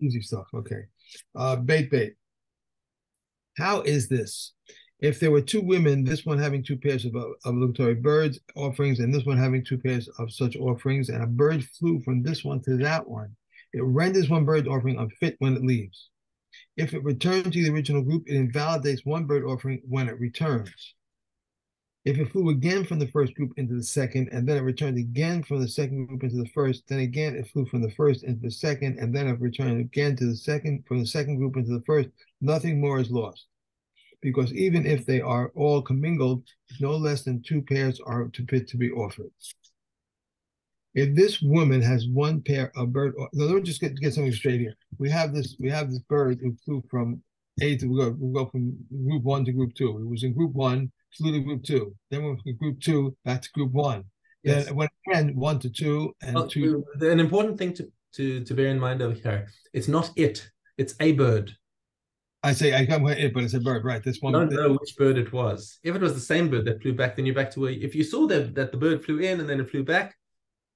Easy stuff. Okay. Bait. How is this? If there were two women, this one having two pairs of obligatory birds offerings, and this one having two pairs of such offerings, and a bird flew from this one to that one, it renders one bird offering unfit when it leaves. If it returns to the original group, it invalidates one bird offering when it returns. If it flew again from the first group into the second, and then it returned again from the second group into the first, then again it flew from the first into the second, and then it returned again to the second, from the second group into the first, nothing more is lost. Because even if they are all commingled, no less than two pairs are to be offered. If this woman has one pair of bird, no, let me just get something straight here. We have this bird who flew from A to we'll go from group one to group two. It was in group one, flew to group two. Then went from group two back to group one. Yes. Then it went again one to two and two. An important thing to bear in mind over here: it's not it; it's a bird. I come with it, but it's a bird, right? This one. I don't know which bird it was. If it was the same bird that flew back, then you're back to where. If you saw that the bird flew in and then it flew back,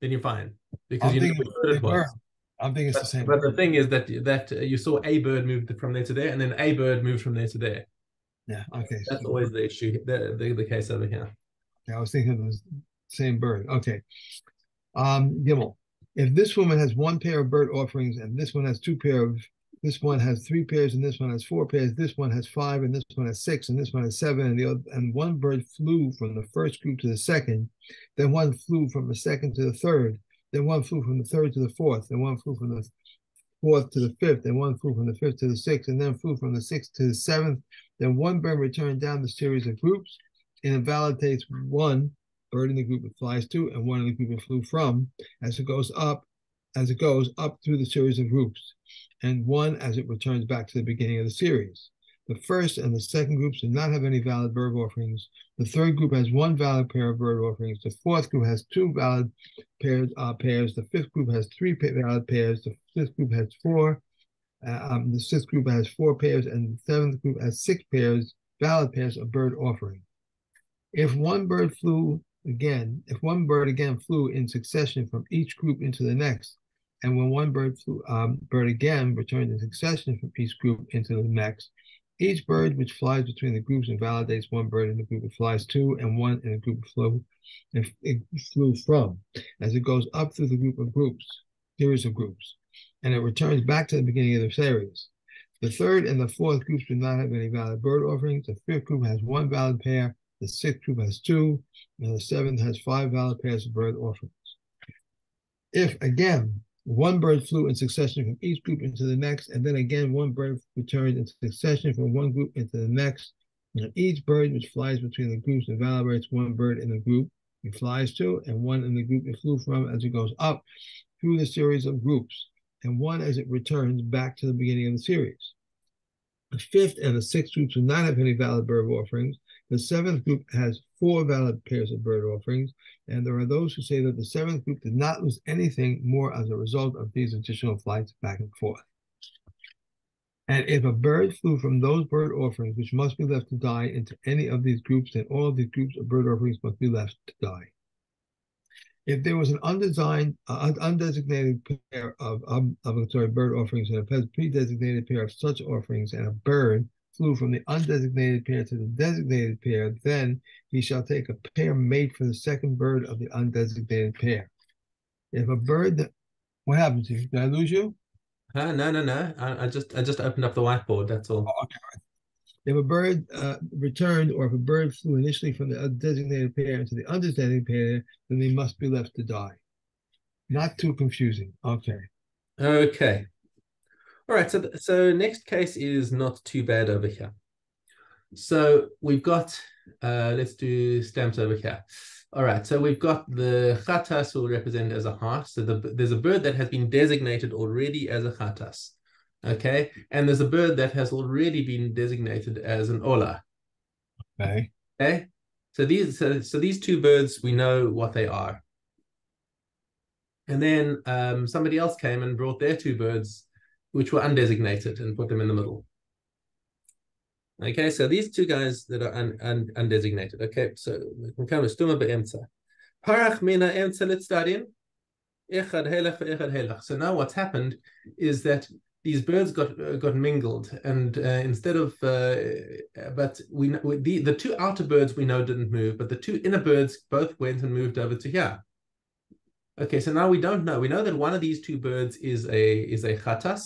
then you're fine because you know which bird it was. I'm thinking it's the same. But the thing is that you saw a bird move from there to there, and then a bird moved from there to there. Yeah. Okay. That's always the issue. The case over here. Yeah, I was thinking it was the same bird. Okay. Gimel. If this woman has one pair of bird offerings and this one has two pair of, this one has three pairs and this one has four pairs, this one has five and this one has six and this one has seven, and one bird flew from the first group to the second, then one flew from the second to the third, then one flew from the third to the fourth, then one flew from the fourth to the fifth, and one flew from the fifth to the sixth, and then flew from the sixth to the seventh, then one bird returned down the series of groups and invalidates one bird in the group it flies to and one in the group it flew from as it goes up through the series of groups, and one as it returns back to the beginning of the series. The first and the second groups do not have any valid bird offerings. The third group has one valid pair of bird offerings. The fourth group has two valid pairs. The fifth group has three valid pairs. The fifth group has four. The sixth group has four pairs, and the seventh group has six valid pairs of bird offering. If one bird again flew in succession from each group into the next, and when one bird again returned in succession from each group into the next, each bird which flies between the groups invalidates one bird in the group it flies to and one in the group it flew from, as it goes up through the series of groups, and it returns back to the beginning of the series. The third and the fourth groups do not have any valid bird offerings. The fifth group has one valid pair. The sixth group has two, and the seventh has five valid pairs of bird offerings. If, again, one bird flew in succession from each group into the next, and then again one bird returned in succession from one group into the next, and each bird which flies between the groups invalidates one bird in the group it flies to, and one in the group it flew from as it goes up through the series of groups, and one as it returns back to the beginning of the series. The fifth and the sixth groups do not have any valid bird offerings. The seventh group has four valid pairs of bird offerings, and there are those who say that the seventh group did not lose anything more as a result of these additional flights back and forth. And if a bird flew from those bird offerings which must be left to die into any of these groups, then all of these groups of bird offerings must be left to die. If there was an undesignated pair of obligatory bird offerings and a pre-designated pair of such offerings, and a bird flew from the undesignated pair to the designated pair, then he shall take a pair made for the second bird of the undesignated pair. If a bird, what happened to you? Did I lose you? No. I just opened up the whiteboard. That's all. Oh, okay. If a bird returned, or if a bird flew initially from the designated pair into the undesignated pair, then they must be left to die. Not too confusing. Okay. Okay. All right. So next case is not too bad over here. So we've got, let's do stamps over here. All right. So we've got the khatas will represent as a heart. So there's a bird that has been designated already as a khatas. Okay, and there's a bird that has already been designated as an ola. Okay. Okay. So these two birds, we know what they are. And then somebody else came and brought their two birds, which were undesignated, and put them in the middle. Okay, so these two guys that are undesignated. Okay, so we can come to stuma be'emtza. Parach mina emtza litzdarin. Echad helach ve'echad helach. So now what's happened is that these birds got mingled, and instead of but the two outer birds we know didn't move, but the two inner birds both went and moved over to here. Okay, so now we don't know. We know that one of these two birds is a khatas,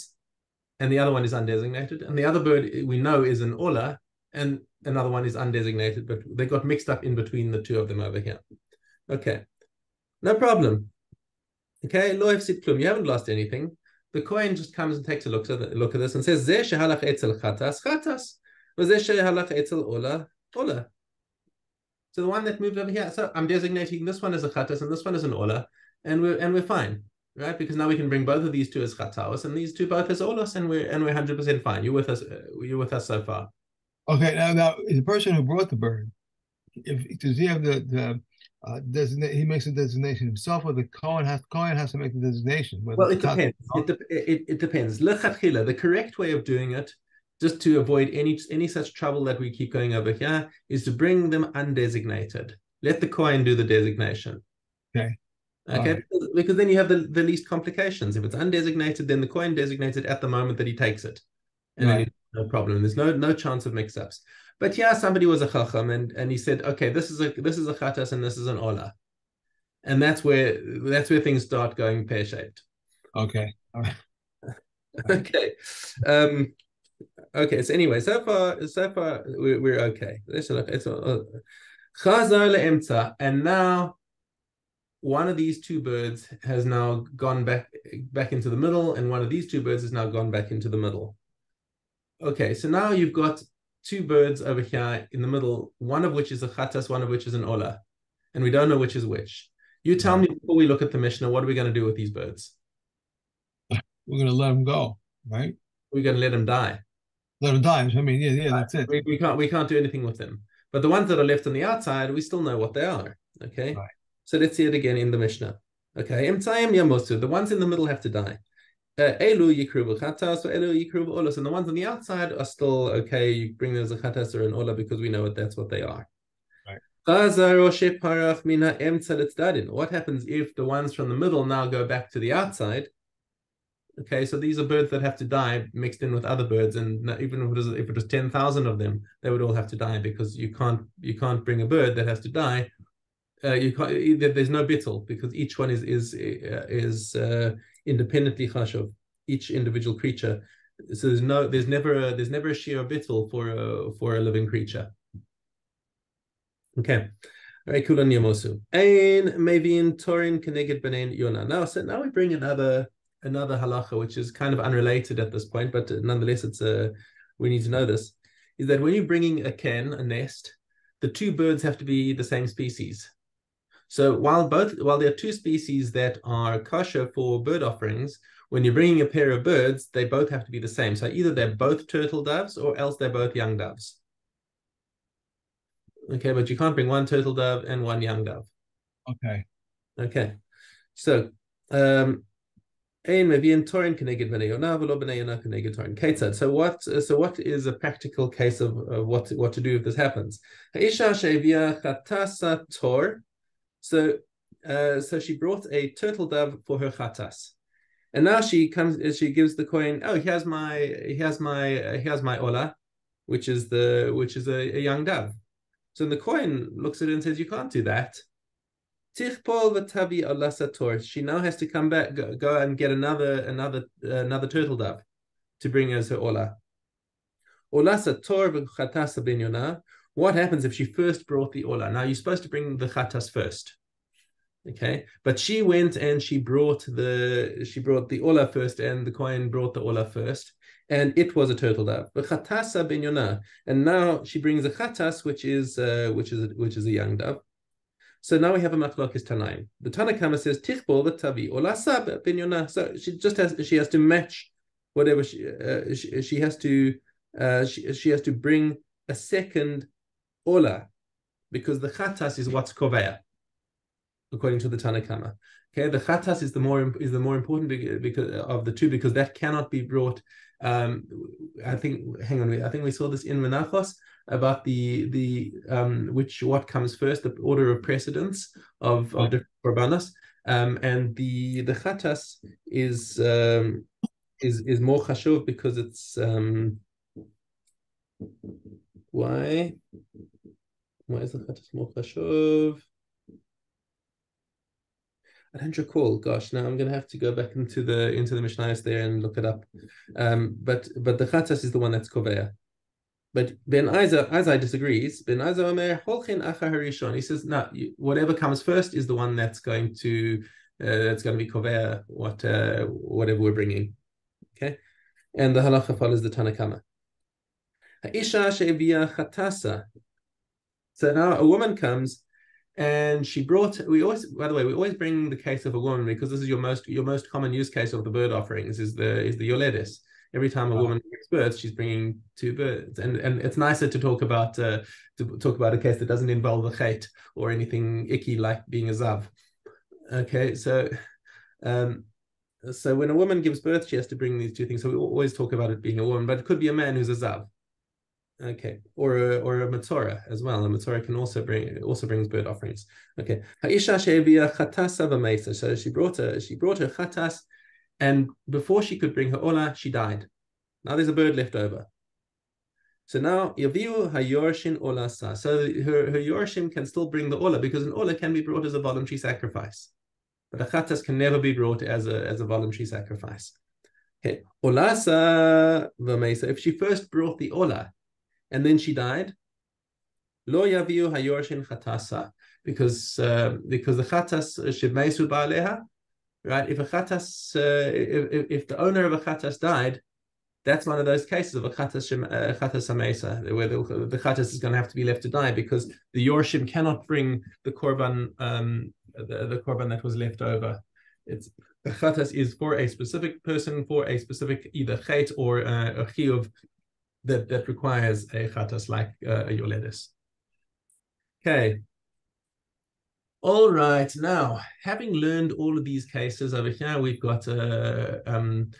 and the other one is undesignated, and the other bird we know is an ola, and another one is undesignated, but they got mixed up in between the two of them over here. Okay, no problem. Okay, lo hefsid klum. You haven't lost anything. The Kohen just comes and takes a look at this and says, "Zeh shehalach etzel chatas chatas, v'zeh shehalach etzel ola ola." So the one that moved over here. So I'm designating this one as a chatas and this one as an ola, and we're fine, right? Because now we can bring both of these two as chataos and these two both as olas, and we're 100% fine. You're with us. You're with us so far. Okay, now the person who brought the bird, does he have the designate? He makes a designation himself, or the Cohen has to make the designation. Well, it depends. It depends. Lechatchila, the correct way of doing it, just to avoid any such trouble that we keep going over here, is to bring them undesignated. Let the Kohen do the designation. Okay. Okay, right. Because then you have the least complications. If it's undesignated, then the Kohen designates it at the moment that he takes it, and right. Then no problem. There's no chance of mix-ups. But yeah, somebody was a chacham, and he said, okay, this is a chatas and this is an ola, and that's where things start going pear-shaped. Okay. All right. Okay. Okay. So anyway, so far we're okay. And now one of these two birds has now gone back into the middle, and one of these two birds has now gone back into the middle. Okay, so now you've got two birds over here in the middle, one of which is a chatas, one of which is an ola, and we don't know which is which. You tell me before we look at the Mishnah, what are we going to do with these birds? We're going to let them go, right? We're going to let them die. Let them die. I mean, yeah, that's it. We can't do anything with them. But the ones that are left on the outside, we still know what they are. Okay. Right. So let's see it again in the Mishnah. Okay. The ones in the middle have to die. Elu yikru b'chatas, elu yikru b'olas, and the ones on the outside are still okay. You bring them as a chatas or an ola because we know that's what they are. Right. What happens if the ones from the middle now go back to the outside? Okay, so these are birds that have to die mixed in with other birds, and even if it was 10,000 of them, they would all have to die because you can't bring a bird that has to die. You can't. There's no bittul because each one is independently chashuv, each individual creature. So there's never a sheer bittul for a living creature. Okay. All right, kulan yamosu. Ein mevin torin keneged b'nein yona. Now we bring another halacha, which is kind of unrelated at this point, but nonetheless, we need to know this, is that when you're bringing a nest, the two birds have to be the same species. So while there are two species that are kosher for bird offerings, when you're bringing a pair of birds, they both have to be the same. So either they're both turtle doves or else they're both young doves. Okay, but you can't bring one turtle dove and one young dove. Okay. So so what is a practical case of what to do if this happens? So she brought a turtle dove for her chatas, and now she gives the coin. Oh, here's my ola, which is a young dove. So the coin looks at it and says, you can't do that. She now has to come back, go and get another turtle dove to bring as her ola. What happens if she first brought the ola? Now you're supposed to bring the chatas first, okay? But she went and she brought the ola first, and the kohen brought the ola first, and it was a turtle dove. And now she brings a chatas, which is a young dove. So now we have a machlokes tanaim. The Tanakama says tichbol v'tavi ola sab ben yonah. So she has to match whatever she has to bring a second ola, because the chatas is what's kovea, according to the Tanakama. Okay, the chatas is the more important because of the two, because that cannot be brought. I think we saw this in Menachos about what comes first, the order of precedence of different korbanos, and the chatas is is more chashuv because it's why? Why is the Khatas more chashuv? I don't recall. Gosh, now I'm going to have to go back into the Mishnayos there and look it up. But the Khatas is the one that's koveya. But Ben Izai disagrees. Ben Izai Omer holchin achar harishon. He says, no, whatever comes first is the one that's going to be koveya whatever we're bringing. Okay, and the halacha follows the Tanakama. Ha'isha she'evia chatasa. So now a woman comes and she brought. We always bring the case of a woman because this is your most common use case of the bird offerings is the yoledis. Every time a woman gives birth, she's bringing two birds, and it's nicer to talk about a case that doesn't involve a chet or anything icky like being a zav. Okay, so when a woman gives birth, she has to bring these two things. So we always talk about it being a woman, but it could be a man who's a zav. Okay, or a matzora as well. A matzora can also brings bird offerings. Okay, ha'isha she'evia chatasa v'meisa. So she brought her chatas, and before she could bring her ola, she died. Now there's a bird left over. So now yaviu hayorshin olasa. So her yorshim can still bring the ola because an ola can be brought as a voluntary sacrifice, but a chatas can never be brought as a voluntary sacrifice. Okay, olasa v'meisa. If she first brought the ola and then she died, lo yaviu hayorshin chatasa, because the chatas shivmeisu ba'aleha, right? If a chatas, if the owner of a chatas died, that's one of those cases of a chatas hamesa, where the chatas is going to have to be left to die because the yorshim cannot bring the korban, the korban that was left over. The chatas is for a specific person, for a specific either chet or a chiyuv that requires a chatas like a yoledis. Okay. All right. Now, having learned all of these cases over here, we've got a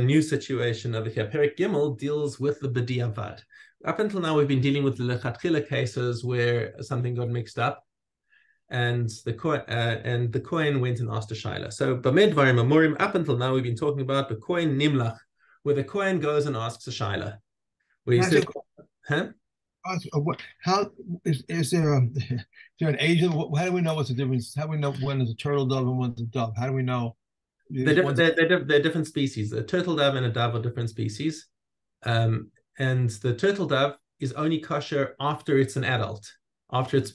new situation over here. Perek Gimel deals with the b'diavad. Up until now, we've been dealing with the lechatchila cases where something got mixed up, and the kohen went and asked a shaila. So b'med dvarim amurim. Up until now, we've been talking about the kohen nimlach, where the kohen goes and asks a shaila. Where he says, huh? How is there an age? How do we know what's the difference? How do we know when is a turtle dove and when's a dove? How do we know? They're different species. A turtle dove and a dove are different species, and the turtle dove is only kosher after it's an adult, after it's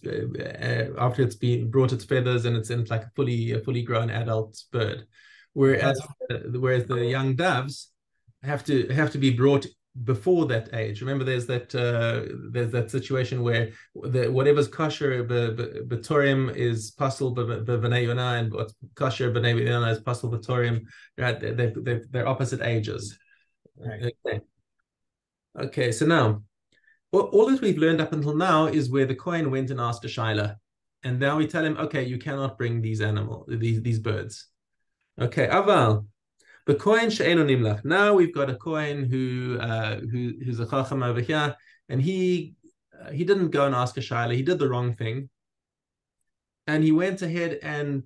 been brought its feathers and it's in like a fully grown adult bird, whereas the young doves have to be brought before that age. Remember, there's that situation where whatever's kosher b'torim is pasul b'nei yonah, and what's kosher b'nei yonah is pasul b'torim. Right? They're opposite ages. Right. Okay. So now, all that we've learned up until now is where the kohen went and asked a shaila, and now we tell him, okay, you cannot bring these birds. Okay, aval. The kohen she'eno nimlach. Now we've got a kohen who's a chacham over here, and he didn't go and ask a shaila. He did the wrong thing, and he went ahead and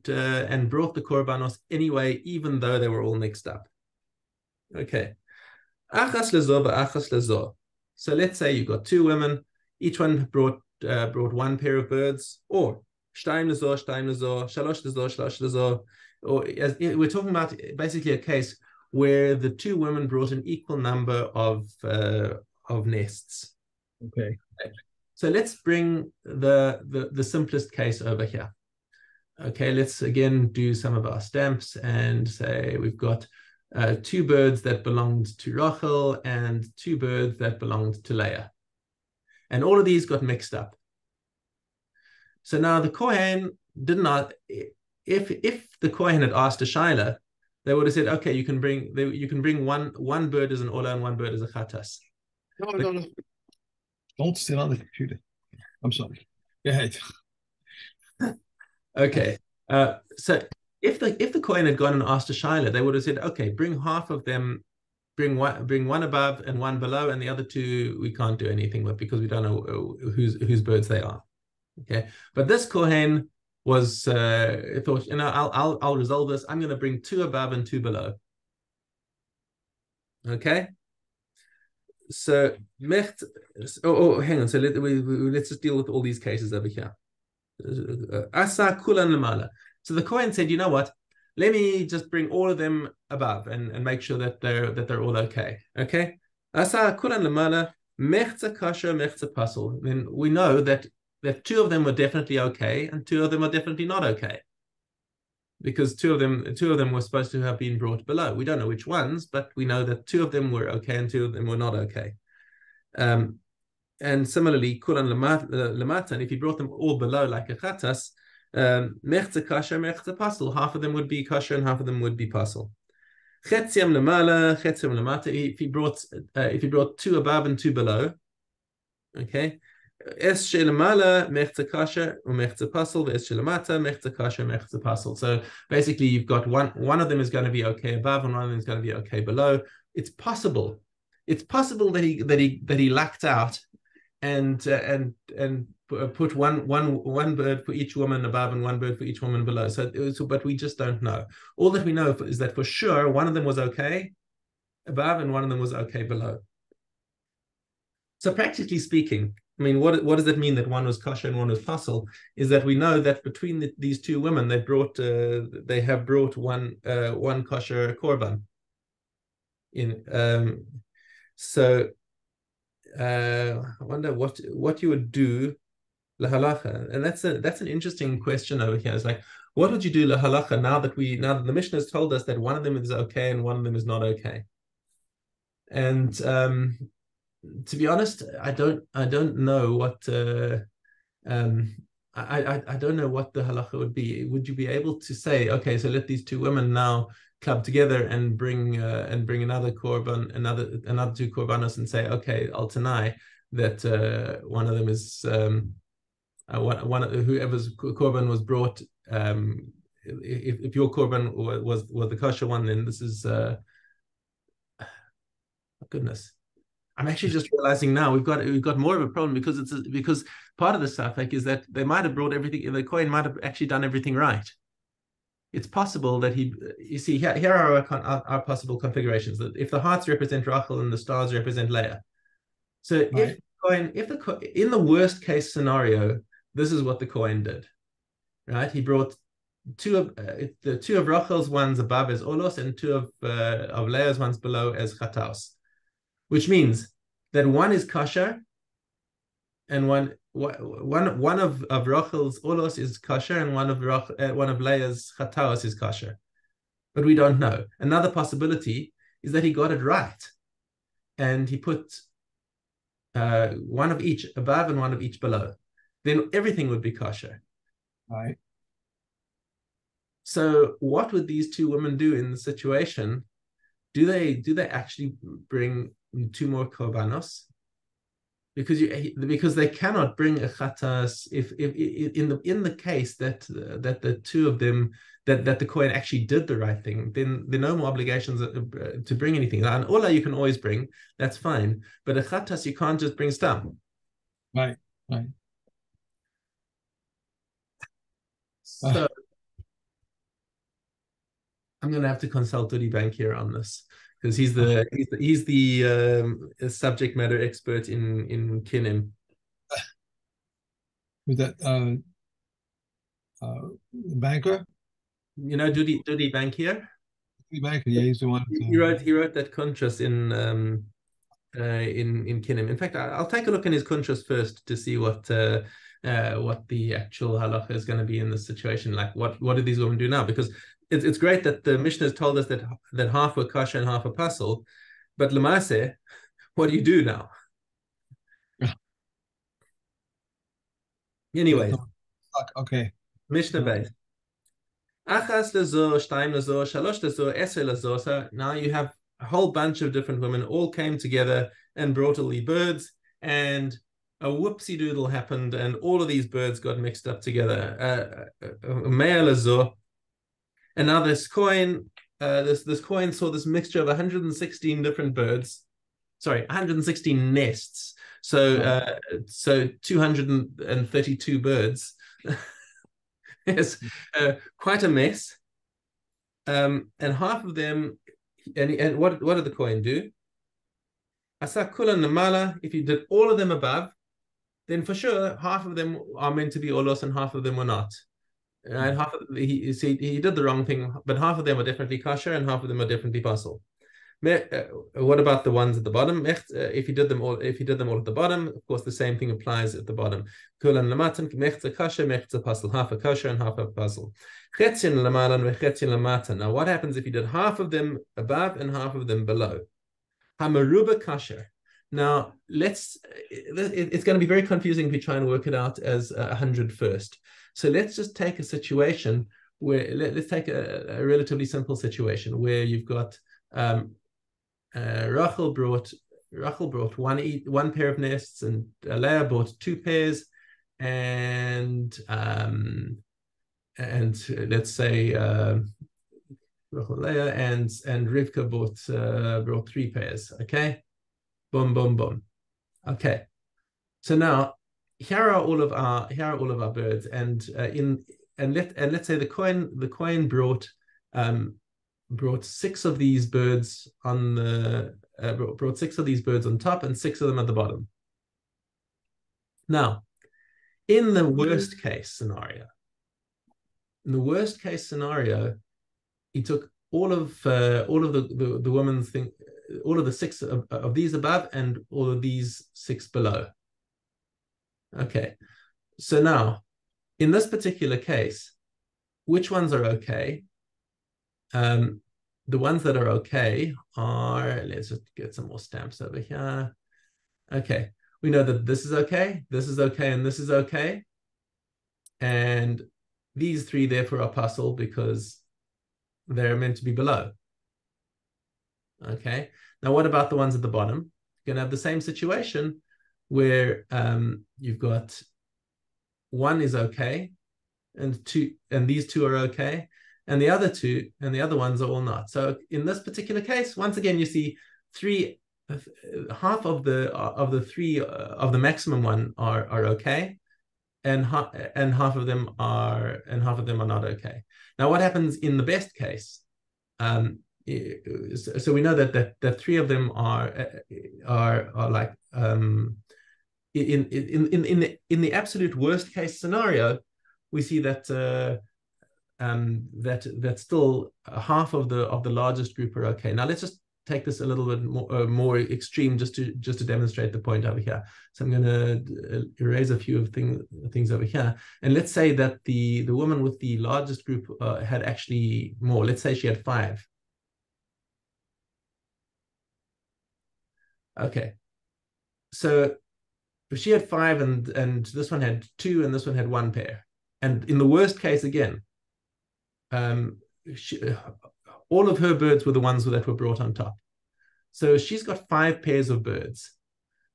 brought the korbanos anyway, even though they were all mixed up. Okay, achas lezo v'achas lezo. So let's say you've got two women, each one brought one pair of birds, or shtayim lezo, shalosh lezo. Or we're talking about basically a case where the two women brought an equal number of nests. Okay. So let's bring the simplest case over here. Okay, let's again do some of our stamps and say we've got two birds that belonged to Rachel and two birds that belonged to Leah. And all of these got mixed up. So now the Kohen did not... If the kohen had asked a shaila, they would have said, "Okay, you can bring one bird as an ola and one bird as a chatas." No. Don't sit on the computer. I'm sorry. Go ahead. Okay. So if the kohen had gone and asked a shaila, they would have said, "Okay, bring half of them, bring one above and one below, and the other two we can't do anything with because we don't know whose birds they are." Okay, but this kohen was thought, I'll resolve this. I'm going to bring two above and two below. Okay. So hang on. So let's just deal with all these cases over here. Asa kulan lamala. So the Kohen said, you know what? Let me just bring all of them above and make sure that they're all okay. Okay. Asa kulan lamala mechza kasha mechza pasul. Then we know that two of them were definitely okay and two of them are definitely not okay, because two of them were supposed to have been brought below. We don't know which ones, but we know that two of them were okay and two of them were not okay. And similarly, kulan lamata, and if you brought them all below like a chatas, mechza kasha, mechza pasul, half of them would be kasha and half of them would be pasul. Chetziam lamala, chetziam lamata, if you brought two above and two below, okay. Es shelamala mechza kasha or mechza pasul, es shelamata mechza kasha mechza pasul. So basically, you've got one of them is going to be okay above, and one of them is going to be okay below. It's possible that he lucked out and put one bird for each woman above and one bird for each woman below. But we just don't know. All that we know is that for sure one of them was okay above and one of them was okay below. So practically speaking, I mean, what does that mean that one was kosher and one was pasul? Is that we know that between these two women, they have brought one kosher korban. I wonder what you would do lahalacha, and that's an interesting question over here. It's like, what would you do lahalacha now that the Mishnah has told us that one of them is okay and one of them is not okay? And to be honest, I don't know what I don't know what the halacha would be. Would you be able to say, okay, so let these two women now club together and bring another korban, another two korbanos, and say, okay, I'll deny that one of them is one whoever's korban was brought. If your korban was the kosher one, then this is goodness. I'm actually just realizing now we've got more of a problem because part of the suffix is that they might have brought everything. The Kohen might have actually done everything right. It's possible that you see here are our possible configurations. That if the hearts represent Rachel and the stars represent Leah. So right. In the worst case scenario, this is what the Kohen did, right? He brought two of Rachel's ones above as olos and two of Leah's ones below as chataos, which means that one is kosher and one of Rachel's olos is kosher and one of Leah's chataos is kosher. But we don't know. Another possibility is that he got it right and he put one of each above and one of each below. Then everything would be kosher. Right. So what would these two women do in the situation? Do they actually bring two more korbanos? Because they cannot bring a chatas if in the case that the two of them that the Kohen actually did the right thing, then there are no more obligations to bring anything. An ola you can always bring, that's fine, but a chatas you can't just bring stuff. Right. So I'm going to have to consult Udi Bank here on this, because he's the subject matter expert in Kinnim. Was that banker? You know Dudi Bank here? Dudi Banker, yeah, he's the one. He wrote that contrast in Kinnim. In fact, I'll take a look in his contrast first to see what the actual halacha is going to be in this situation. Like, what do these women do now? Because it's great that the Mishnah has told us that half were kasha and half were pasul, but l'maaseh, what do you do now? Anyway, okay. Mishnah base. Achas lezo, shtaim lezo, shalosh lezo, eser lezo. So now you have a whole bunch of different women all came together and brought all the birds, and a whoopsie doodle happened, and all of these birds got mixed up together. Mea lezo. And now this Kohen saw this mixture of 116 different birds, 116 nests. So 232 birds. It's quite a mess. And half of them, and what did the Kohen do? asa kulan lamala, if you did all of them above, then for sure half of them are meant to be olos and half of them were not. And half of he did the wrong thing, but half of them are definitely kosher and half of them are definitely pasul. What about the ones at the bottom? If you did them all, at the bottom, of course, the same thing applies at the bottom. Kulan lamatan mechza kasher, mechza pasul, half a kosher and half a pasul. Chetzin lamalan vechetzin lamatan. Now, what happens if you did half of them above and half of them below? Hamaruba kasher. Now, it's going to be very confusing if we try and work it out as 100 first. So let's just take a situation where, let's take a relatively simple situation where you've got Rachel brought one pair of nests, and Leah brought 2 pairs, and let's say Rachel, Leah, and Rivka brought 3 pairs. Okay, boom, boom, boom. Okay, so now here are all of our birds, and let's say the Kohen brought 6 of these birds on the brought 6 of these birds on top and 6 of them at the bottom. Now, in the worst case scenario, he took all of the woman's thing, all of the 6 of these above and all of these 6 below. Okay, so now in this particular case, which ones are okay? The ones that are okay are, let's just get some more stamps over here. Okay, we know that this is okay, and this is okay. And these 3 therefore are pasul because they're meant to be below. Okay, now what about the ones at the bottom? You're gonna have the same situation where you've got 1 is okay, and these 2 are okay, and the other ones are all not. So in this particular case, once again, you see half of the 3 of the maximum one are okay, and half of them are not okay. Now, what happens in the best case? So we know that 3 of them are like in the absolute worst case scenario, we see that that still half of the largest group are okay. Now let's just take this a little bit more extreme, just to demonstrate the point over here. So I'm going to erase a few of things over here, and let's say that the woman with the largest group had actually more. Let's say she had 5. Okay, so if she had 5 and this one had 2 and this one had 1 pair, and in the worst case again, all of her birds were the ones that were brought on top. So she's got 5 pairs of birds.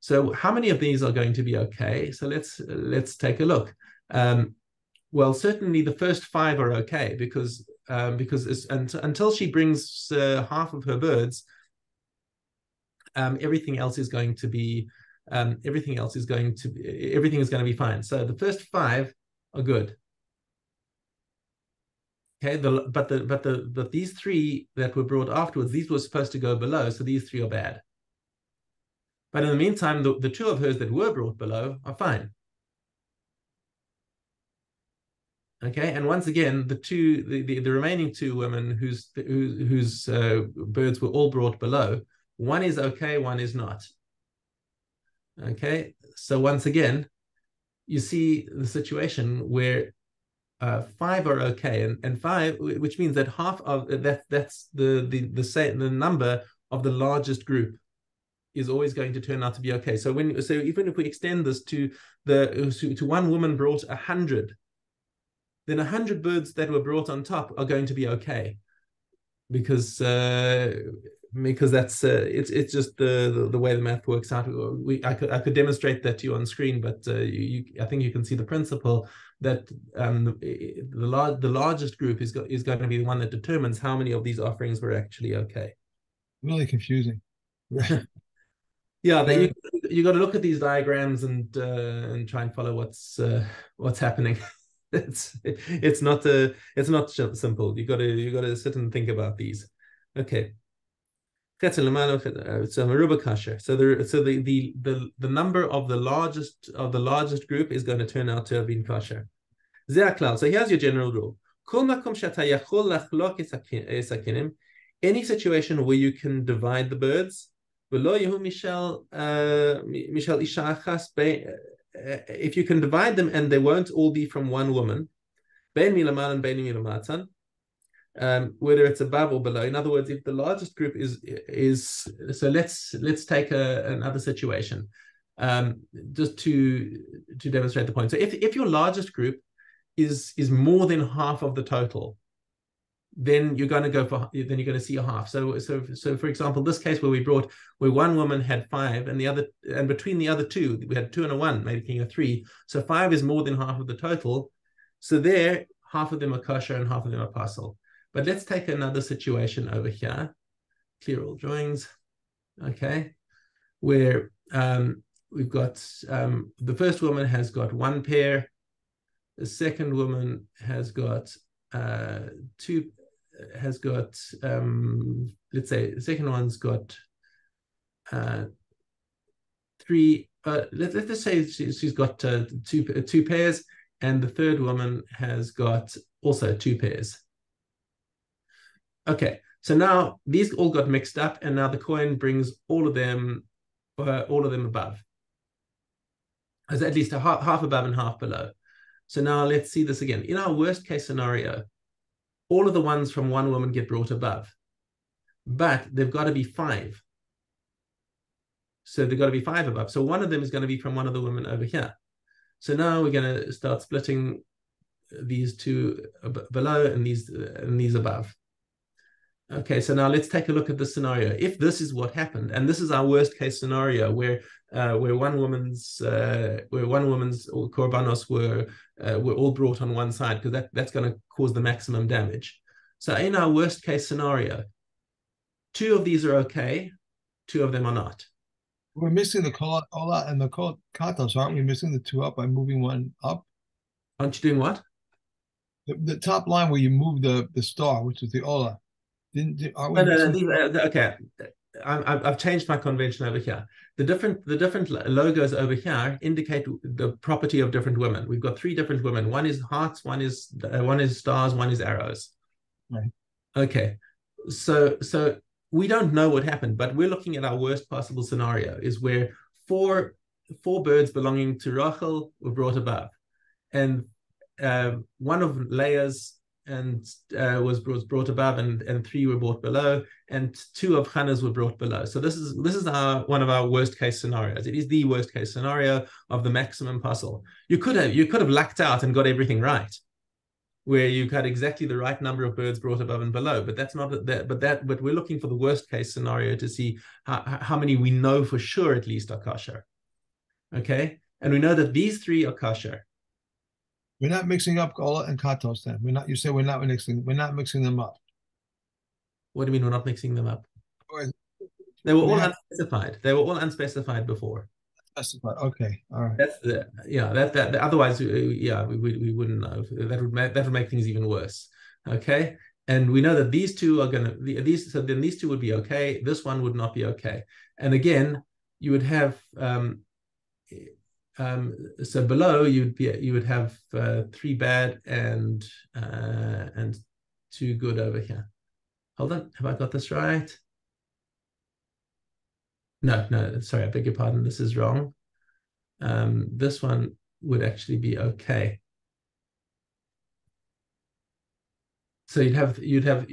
So how many of these are going to be okay? So let's take a look. Well, certainly the first 5 are okay because until she brings half of her birds, everything is going to be fine. So the first 5 are good. Okay, but these 3 that were brought afterwards, these were supposed to go below, so these 3 are bad. But in the meantime, the 2 of hers that were brought below are fine. Okay, and once again, the remaining 2 women whose birds were all brought below, 1 is okay, 1 is not. Okay, so once again, you see the situation where 5 are okay, and 5, which means that half of that's the number of the largest group is always going to turn out to be okay. So even if we extend this to 1 woman brought 100, then 100 birds that were brought on top are going to be okay, because that's it's just the way the math works out. I could demonstrate that to you on screen, but I think you can see the principle that the largest group is going to be the one that determines how many of these offerings were actually okay. Really confusing. Yeah, that you got to look at these diagrams and try and follow what's happening. It's not simple. You got to sit and think about these. Okay. So Maruba kasher. So the number of the largest group is going to turn out to have been kasher. So here's your general rule. Any situation where you can divide the birds, if you can divide them and they won't all be from one woman, whether it's above or below. In other words, if the largest group is so let's take another situation, just to demonstrate the point. So if your largest group is more than half of the total, then you're going to see a half. So for example, this case where one woman had 5 and between the other two we had 2 and a 1, making a 3. So 5 is more than half of the total. So there, half of them are kosher and half of them are pasul. But let's take another situation over here. Clear all drawings. Okay, where we've got the first woman has got 1 pair. The second woman has got 2. Let's say the second one's got 3. Let's just say she's got two pairs, and the third woman has got also 2 pairs. Okay, so now these all got mixed up, and now the coin brings all of them above. As at least half above and half below. So now let's see this again. In our worst case scenario, all of the ones from one woman get brought above, but they've got to be 5. So they've got to be 5 above. So one of them is going to be from one of the women over here. So now we're going to start splitting these 2 below and these above. Okay, so now let's take a look at this scenario. If this is what happened, and this is our worst case scenario, where one woman's korbanos were all brought on one side, because that's going to cause the maximum damage. So in our worst case scenario, 2 of these are okay, 2 of them are not. We're missing the ola and the katos, aren't we? Missing the 2 up by moving 1 up. Aren't you doing what? The top line where you move the star, which is the ola. Okay, I've changed my convention over here. The different logos over here indicate the property of different women. We've got 3 different women. One is hearts, one is stars, one is arrows. Right. Okay, so we don't know what happened, but we're looking at our worst possible scenario, is where four birds belonging to Rachel were brought above, and one of Leah's was brought above, and 3 were brought below, and 2 of Hannah's were brought below. So this is one of our worst case scenarios. It is the worst case scenario of the maximum puzzle. You could have lucked out and got everything right, where you got exactly the right number of birds brought above and below. But that's not that. But we're looking for the worst case scenario to see how many we know for sure at least are kosher. Okay, and we know that these 3 are kosher. We're not mixing up ola and katos then. You say we're not mixing them up. What do you mean we're not mixing them up? Or, they were all unspecified. They were all unspecified before. Specified. Okay. All right. That's that otherwise we wouldn't know. That would make things even worse. Okay. And we know that these 2 are gonna so then these 2 would be okay. This one would not be okay. And again, you would have so below you would have 3 bad and 2 good over here. Hold on, have I got this right? No, sorry, I beg your pardon. This is wrong. This one would actually be okay. So you'd have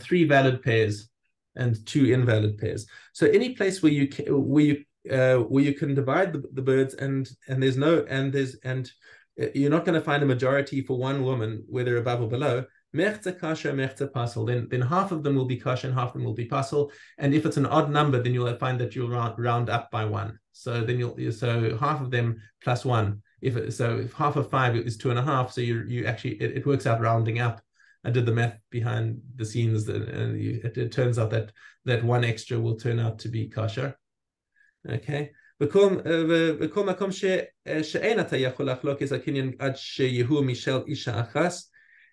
3 valid pairs and 2 invalid pairs. So any place where you can divide the birds and you're not going to find a majority for one woman, whether above or below. Mechza kasha, mechza pasul. Then half of them will be kasha and half of them will be pasul. And if it's an odd number, then you'll find that you'll round up by 1. So then so half of them plus 1. If half of 5 is 2.5, so you actually it works out rounding up. I did the math behind the scenes, and it turns out that 1 extra will turn out to be kasha. Okay.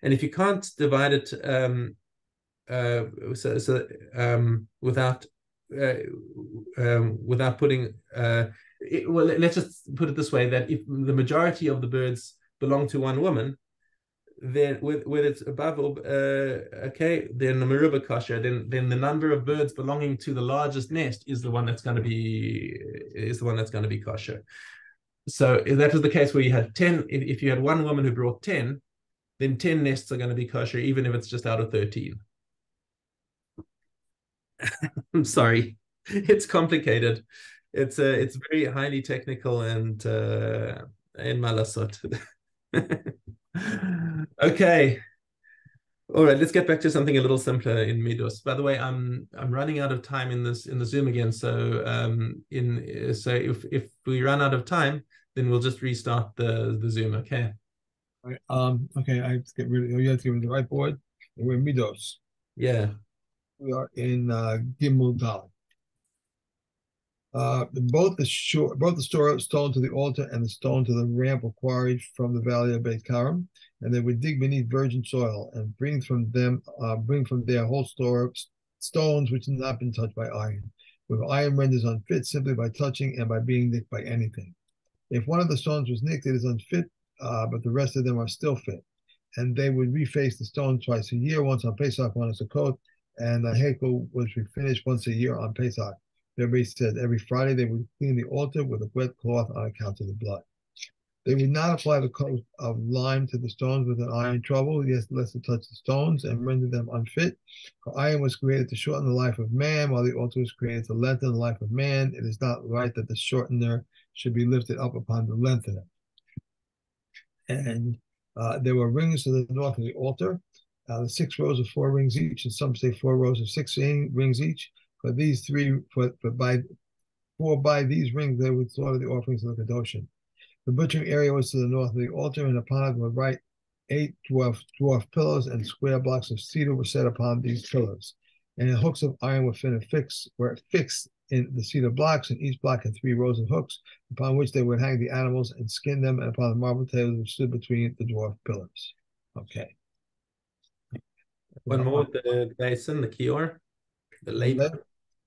And if you can't divide it without without putting well, let's just put it this way, that if the majority of the birds belong to one woman, then whether it's above or okay, then the Maruba kosher, then the number of birds belonging to the largest nest is the one that's going to be kosher. So if that was the case where you had 10, if you had one woman who brought 10, then 10 nests are going to be kosher, even if it's just out of 13. I'm sorry, it's complicated. It's very highly technical and in malasot. Okay. All right, let's get back to something a little simpler in Midos. By the way, I'm running out of time in the Zoom again. So if we run out of time, then we'll just restart the Zoom. Okay. All right. Okay, I have to get rid of you have to get rid of the whiteboard. And we're in Midos. Yeah. We are in Gimel Dal. Both the stone to the altar and the stone to the ramp were quarried from the valley of Beit Karam, and they would dig beneath virgin soil and bring from there whole store of stones which had not been touched by iron. With iron renders unfit simply by touching and by being nicked by anything. If one of the stones was nicked, it is unfit, but the rest of them are still fit. And they would reface the stone twice a year, once on Pesach, once on Sukkot, and the Hekel was refinished once a year on Pesach. Rabbi said every Friday they would clean the altar with a wet cloth on account of the blood. They would not apply the coat of lime to the stones with an iron trouble, lest it touch the stones and render them unfit. For iron was created to shorten the life of man, while the altar was created to lengthen the life of man. It is not right that the shortener should be lifted up upon the lengthener. And there were rings to the north of the altar, the 6 rows of 4 rings each, and some say 4 rows of 6 rings each. For these three, by these rings they would slaughter the offerings of the Kedoshim. The butchering area was to the north of the altar, and upon it were 8 dwarf pillars, and square blocks of cedar were set upon these pillars. And hooks of iron were fixed in the cedar blocks, and each block had 3 rows of hooks, upon which they would hang the animals and skin them, and upon the marble tables which stood between the dwarf pillars. Okay. One more, the basin, the kior, the labor.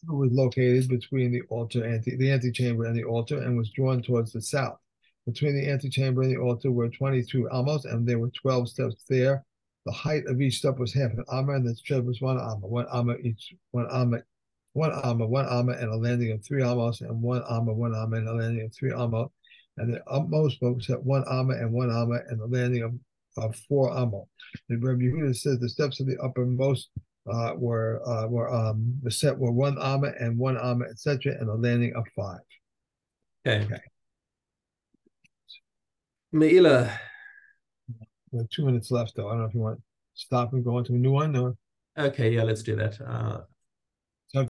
Was located between the altar and the antechamber and the altar, and was drawn towards the south. Between the antechamber and the altar were 22 amos, and there were 12 steps there. The height of each step was half an amma, and the tread was 1 amma, 1 amma each, 1 amma, 1 amma, 1 amma, and a landing of 3 amos, and 1 amma, 1 amma, and a landing of 3 amma. And the utmost was at 1 amma and 1 amma, and a landing of 4 amma. And Rabbi Yehuda says the steps of the uppermost were 1 amma and 1 amma, etc., and a landing of 5. Okay. Meila. We have 2 minutes left, though. I don't know if you want to stop and go on to a new one or. Okay, yeah, let's do that.